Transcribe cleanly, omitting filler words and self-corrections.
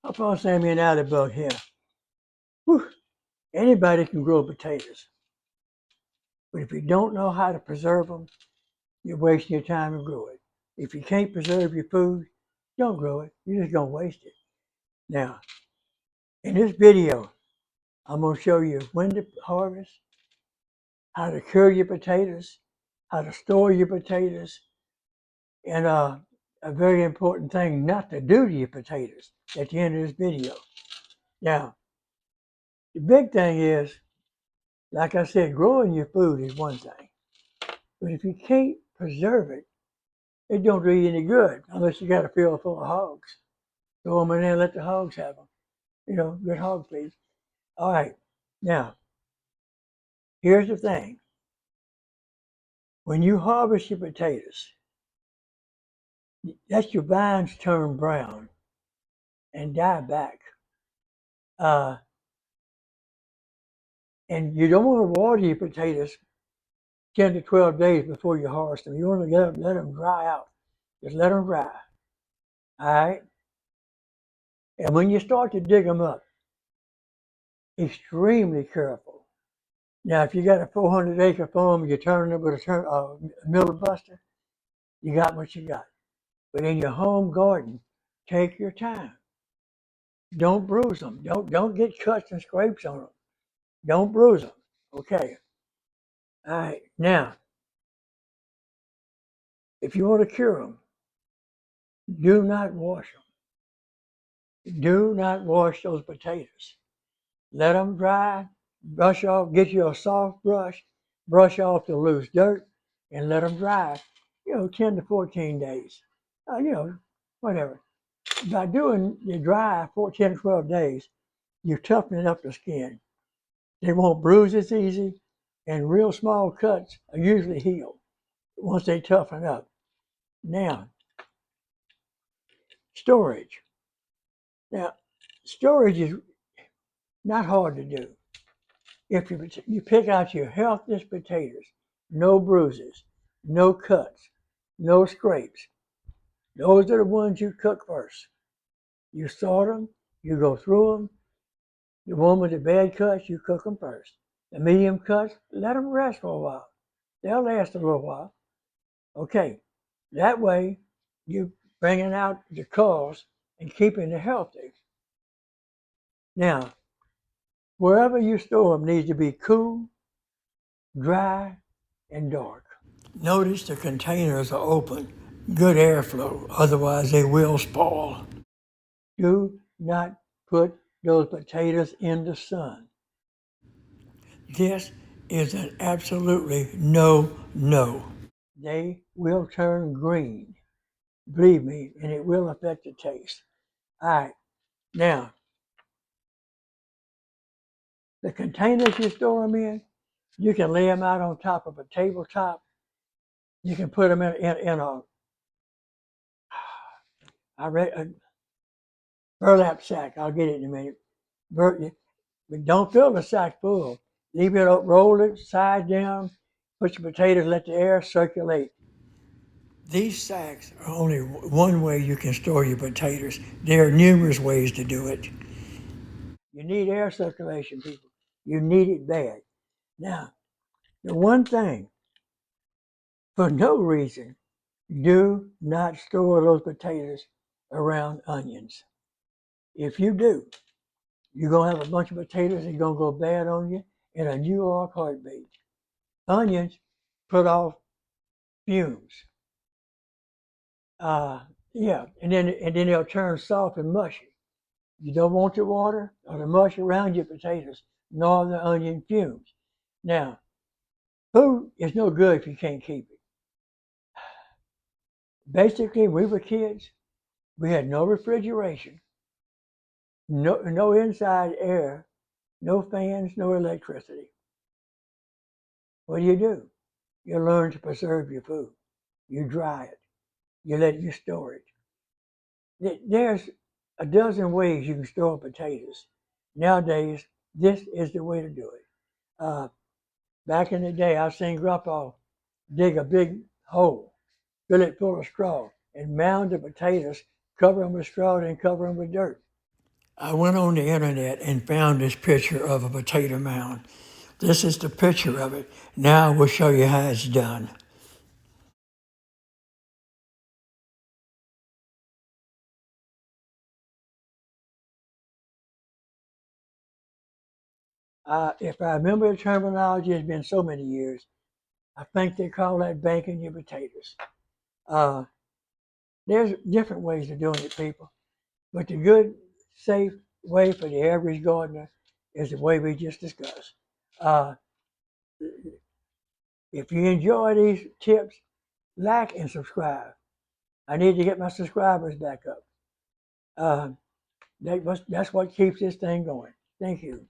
Pawpaw, Sammy, and Alibug here. Whew. Anybody can grow potatoes, but if you don't know how to preserve them, you're wasting your time to grow it. If you can't preserve your food, don't grow it. You're just gonna waste it. Now, in this video, I'm gonna show you when to harvest, how to cure your potatoes, how to store your potatoes, and a very important thing not to do to your potatoes at the end of this video. Now, the big thing is, like I said, growing your food is one thing. But if you can't preserve it, it don't do you any good unless you got a field full of hogs. Throw them in there and let the hogs have them. You know, good hog feed. All right. Now, here's the thing. When you harvest your potatoes, let your vines turn brown and die back. Uh, and you don't want to water your potatoes 10 to 12 days before you harvest them. You want to let them dry out. Just let them dry. All right. And when you start to dig them up, extremely careful. Now, if you got a 400-acre farm, you're turning it with a miller buster, you got what you got. But in your home garden, take your time. Don't bruise them. Don't get cuts and scrapes on them. Don't bruise them. Okay. All right. Now, if you want to cure them, do not wash them. Do not wash those potatoes. Let them dry. Brush off. Get you a soft brush. Brush off the loose dirt, and let them dry. 10 to 14 days. Whatever. By doing the dry 14 to 12 days, you're toughening up the skin. They won't bruise as easy, and real small cuts are usually healed once they toughen up. Now, storage. Now, storage is not hard to do. If you pick out your healthiest potatoes, no bruises, no cuts, no scrapes, those are the ones you cook first. You sort them, you go through them. The one with the bad cuts, you cook them first. The medium cuts, let them rest for a while. They'll last a little while. Okay, that way you're bringing out the cause and keeping it healthy. Now, wherever you store them needs to be cool, dry, and dark. Notice the containers are open, good airflow, otherwise they will spoil. Do not put those potatoes in the sun. This is an absolutely no. They will turn green. Believe me, and it will affect the taste. All right, now, the containers you store them in, you can lay them out on top of a tabletop. You can put them in a burlap sack. I'll get it in a minute. But don't fill the sack full. Leave it up, roll it side down, put your potatoes, let the air circulate. These sacks are only one way you can store your potatoes. There are numerous ways to do it. You need air circulation, people. You need it bad. Now, the one thing, for no reason, do not store those potatoes around onions. If you do, you're going to have a bunch of potatoes that are going to go bad on you in a New York heartbeat. Onions put off fumes. And then they'll turn soft and mushy. You don't want the water or the mush around your potatoes, nor the onion fumes. Now, food is no good if you can't keep it. Basically, when we were kids, we had no refrigeration, no inside air, no fans, no electricity. What do? You learn to preserve your food. You dry it. You store it. There's a dozen ways you can store potatoes. Nowadays, this is the way to do it. Back in the day, I've seen Grandpa dig a big hole, fill it full of straw, and mound the potatoes, cover them with straw, and cover them with dirt. I went on the internet and found this picture of a potato mound. This is the picture of it. Now we'll show you how it's done. If I remember the terminology, it's been so many years. I think they call that banking your potatoes. Uh, there's different ways of doing it, people. But the good, safe way for the average gardener is the way we just discussed. Uh, if you enjoy these tips, like and subscribe. I need to get my subscribers back up. That's what keeps this thing going. Thank you.